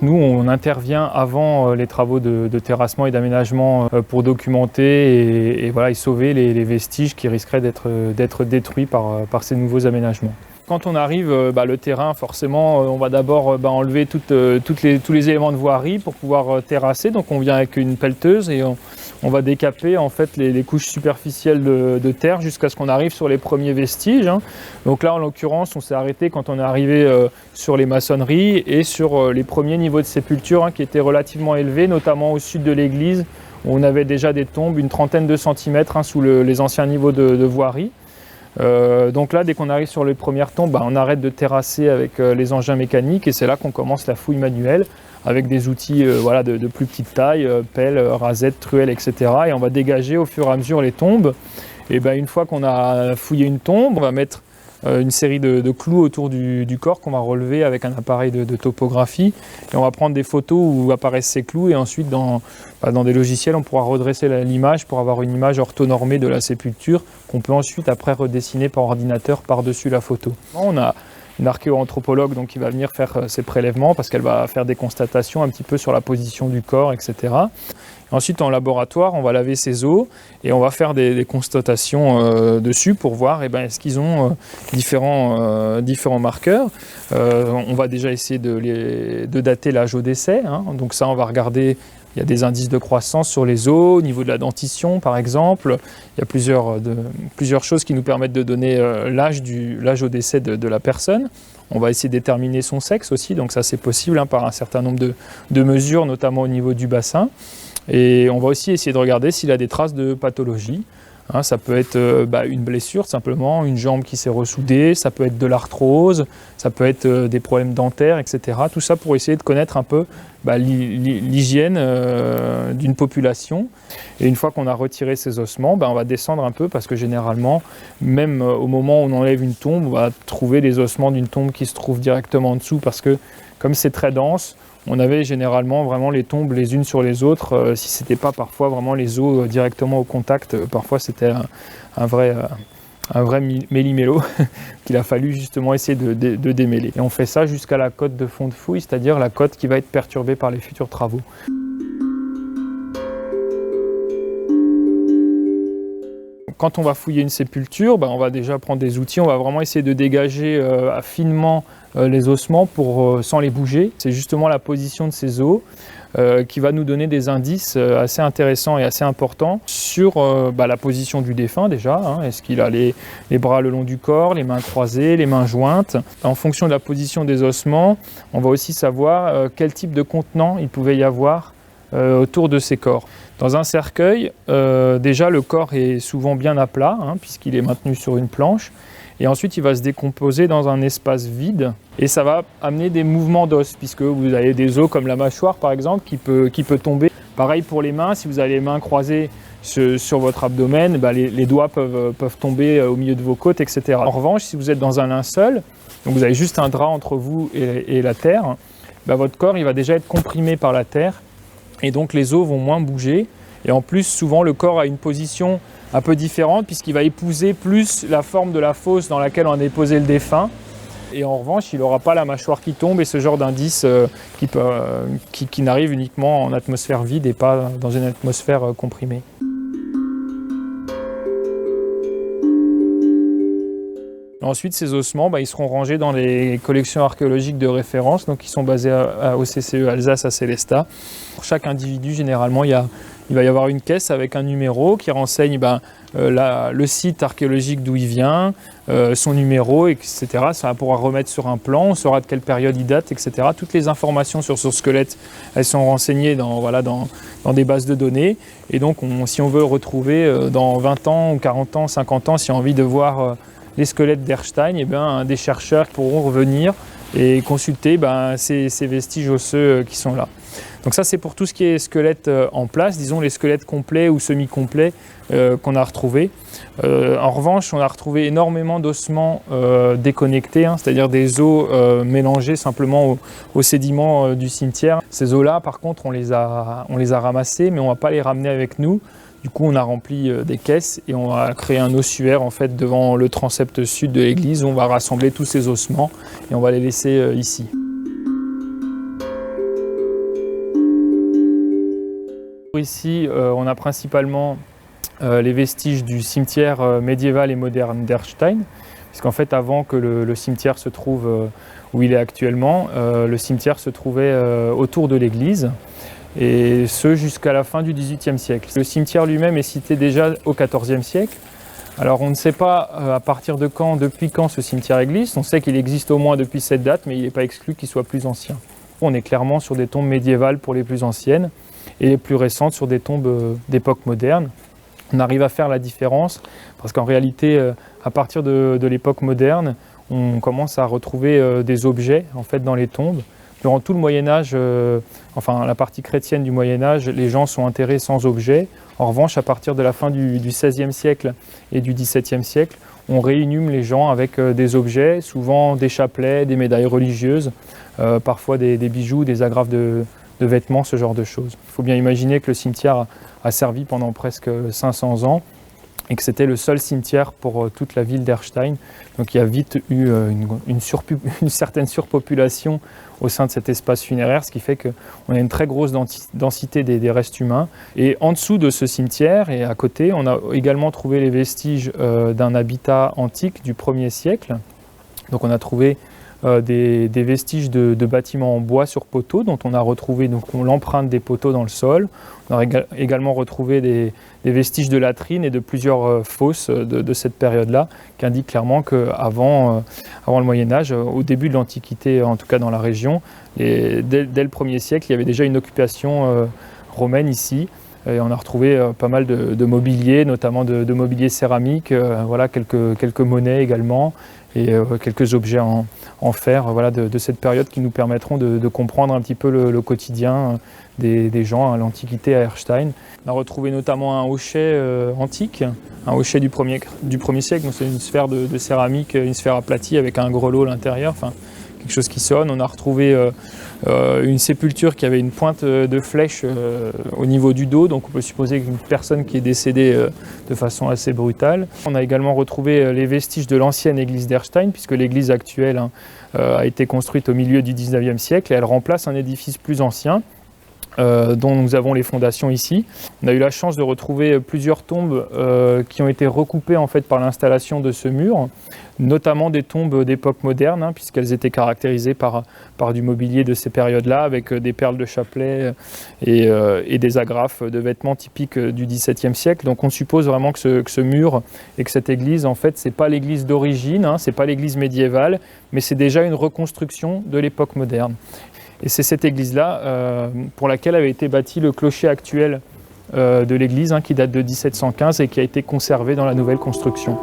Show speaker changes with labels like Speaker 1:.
Speaker 1: Nous, on intervient avant les travaux de terrassement et d'aménagement pour documenter et voilà, et sauver les vestiges qui risqueraient d'être détruits par ces nouveaux aménagements. Quand on arrive, le terrain, forcément, on va d'abord enlever tous les éléments de voirie pour pouvoir terrasser. Donc on vient avec une pelleteuse et on va décaper en fait les couches superficielles de terre jusqu'à ce qu'on arrive sur les premiers vestiges. Donc là, en l'occurrence, on s'est arrêté quand on est arrivé sur les maçonneries et sur les premiers niveaux de sépulture qui étaient relativement élevés, notamment au sud de l'église, où on avait déjà des tombes, une trentaine de centimètres sous les anciens niveaux de voirie. Donc là, dès qu'on arrive sur les premières tombes, on arrête de terrasser avec les engins mécaniques et c'est là qu'on commence la fouille manuelle avec des outils de plus petite taille, pelle, rasette, truelle, etc. Et on va dégager au fur et à mesure les tombes. Et une fois qu'on a fouillé une tombe, on va mettre une série de clous autour du corps qu'on va relever avec un appareil de topographie. Et on va prendre des photos où apparaissent ces clous et ensuite dans des logiciels, on pourra redresser l'image pour avoir une image orthonormée de la sépulture qu'on peut ensuite après redessiner par ordinateur par-dessus la photo. On a une archéoanthropologue qui va venir faire ces prélèvements parce qu'elle va faire des constatations un petit peu sur la position du corps, etc. Ensuite, en laboratoire, on va laver ces os et on va faire des constatations dessus pour voir est-ce qu'ils ont différents marqueurs. On va déjà essayer de dater l'âge au décès. Donc ça, on va regarder. Il y a des indices de croissance sur les os, au niveau de la dentition par exemple. Il y a plusieurs choses qui nous permettent de donner l'âge au décès de la personne. On va essayer de déterminer son sexe aussi, donc ça c'est possible par un certain nombre de mesures, notamment au niveau du bassin. Et on va aussi essayer de regarder s'il a des traces de pathologie. Ça peut être une blessure simplement, une jambe qui s'est ressoudée, ça peut être de l'arthrose, ça peut être des problèmes dentaires, etc. Tout ça pour essayer de connaître un peu l'hygiène d'une population. Et une fois qu'on a retiré ces ossements, on va descendre un peu parce que généralement, même au moment où on enlève une tombe, on va trouver les ossements d'une tombe qui se trouve directement en dessous parce que comme c'est très dense, on avait généralement vraiment les tombes les unes sur les autres, si ce n'était pas parfois vraiment les os directement au contact, parfois c'était un vrai méli-mélo qu'il a fallu justement essayer de démêler. Et on fait ça jusqu'à la cote de fond de fouille, c'est-à-dire la cote qui va être perturbée par les futurs travaux. Quand on va fouiller une sépulture, on va déjà prendre des outils, on va vraiment essayer de dégager finement les ossements sans les bouger. C'est justement la position de ces os qui va nous donner des indices assez intéressants et assez importants sur la position du défunt déjà. Est-ce qu'il a les bras le long du corps, les mains croisées, les mains jointes. En fonction de la position des ossements, on va aussi savoir quel type de contenant il pouvait y avoir autour de ces corps. Dans un cercueil, déjà le corps est souvent bien à plat puisqu'il est maintenu sur une planche et ensuite il va se décomposer dans un espace vide et ça va amener des mouvements d'os puisque vous avez des os comme la mâchoire par exemple qui peut tomber. Pareil pour les mains, si vous avez les mains croisées sur votre abdomen, les doigts peuvent tomber au milieu de vos côtes, etc. En revanche, si vous êtes dans un linceul, donc vous avez juste un drap entre vous et la terre, votre corps il va déjà être comprimé par la terre. Et donc les os vont moins bouger. Et en plus, souvent, le corps a une position un peu différente puisqu'il va épouser plus la forme de la fosse dans laquelle on a déposé le défunt. Et en revanche, il n'aura pas la mâchoire qui tombe et ce genre d'indice qui n'arrive uniquement en atmosphère vide et pas dans une atmosphère comprimée. Ensuite, ces ossements, ils seront rangés dans les collections archéologiques de référence, donc qui sont basées au CCE Alsace à Sélestat. Pour chaque individu, généralement, il va y avoir une caisse avec un numéro qui renseigne le site archéologique d'où il vient, son numéro, etc. Ça va pouvoir remettre sur un plan, on saura de quelle période il date, etc. Toutes les informations sur ce squelette, elles sont renseignées dans des bases de données. Et donc, si on veut retrouver dans 20 ans, ou 40 ans, 50 ans, si on a envie de voir les squelettes d'Erstein, des chercheurs pourront revenir et consulter ces vestiges osseux qui sont là. Donc ça c'est pour tout ce qui est squelette en place, disons les squelettes complets ou semi-complets qu'on a retrouvés. En revanche, on a retrouvé énormément d'ossements déconnectés, c'est-à-dire des os mélangés simplement aux sédiments du cimetière. Ces os-là, par contre, on les a ramassés, mais on ne va pas les ramener avec nous. Du coup, on a rempli des caisses et on a créé un ossuaire en fait devant le transept sud de l'église. On va rassembler tous ces ossements et on va les laisser ici. Ici, on a principalement les vestiges du cimetière médiéval et moderne d'Erstein, puisqu'en fait, avant que le cimetière se trouve où il est actuellement, le cimetière se trouvait autour de l'église, et ce jusqu'à la fin du XVIIIe siècle. Le cimetière lui-même est cité déjà au XIVe siècle. Alors on ne sait pas à partir de quand, depuis quand ce cimetière existe. On sait qu'il existe au moins depuis cette date, mais il n'est pas exclu qu'il soit plus ancien. On est clairement sur des tombes médiévales pour les plus anciennes et les plus récentes sur des tombes d'époque moderne. On arrive à faire la différence parce qu'en réalité, à partir de l'époque moderne, on commence à retrouver des objets en fait, dans les tombes. Durant tout le Moyen-Âge, enfin la partie chrétienne du Moyen-Âge, les gens sont enterrés sans objet. En revanche, à partir de la fin du XVIe siècle et du XVIIe siècle, on réinhume les gens avec des objets, souvent des chapelets, des médailles religieuses, parfois des bijoux, des agrafes de vêtements, ce genre de choses. Il faut bien imaginer que le cimetière a servi pendant presque 500 ans et que c'était le seul cimetière pour toute la ville d'Erstein. Donc il y a vite eu une certaine surpopulation au sein de cet espace funéraire, ce qui fait qu'on a une très grosse densité des restes humains. Et en dessous de ce cimetière et à côté, on a également trouvé les vestiges d'un habitat antique du 1er siècle. Donc on a trouvé des vestiges de bâtiments en bois sur poteaux, dont on a retrouvé l'empreinte des poteaux dans le sol. On a également retrouvé des vestiges de latrines et de plusieurs fosses de cette période-là, qui indiquent clairement qu'avant le Moyen-Âge, au début de l'Antiquité, en tout cas dans la région, dès le 1er siècle, il y avait déjà une occupation romaine ici. Et on a retrouvé pas mal de mobilier, notamment de mobilier céramique, voilà, quelques monnaies également, et quelques objets en fer voilà, de cette période qui nous permettront de comprendre un petit peu le quotidien des gens à l'Antiquité à Erstein. On a retrouvé notamment un hochet antique, un hochet du 1er siècle, donc c'est une sphère de céramique, une sphère aplatie avec un grelot à l'intérieur. Enfin, quelque chose qui sonne. On a retrouvé une sépulture qui avait une pointe de flèche au niveau du dos, donc on peut supposer qu'une personne qui est décédée de façon assez brutale. On a également retrouvé les vestiges de l'ancienne église d'Erstein, puisque l'église actuelle a été construite au milieu du 19e siècle et elle remplace un édifice plus ancien. Dont nous avons les fondations ici. On a eu la chance de retrouver plusieurs tombes qui ont été recoupées en fait, par l'installation de ce mur, notamment des tombes d'époque moderne, puisqu'elles étaient caractérisées par du mobilier de ces périodes-là, avec des perles de chapelet et des agrafes de vêtements typiques du XVIIe siècle. Donc on suppose vraiment que ce mur et que cette église, en fait, c'est pas l'église d'origine, c'est pas l'église médiévale, mais c'est déjà une reconstruction de l'époque moderne. Et c'est cette église-là pour laquelle avait été bâti le clocher actuel de l'église, qui date de 1715 et qui a été conservé dans la nouvelle construction.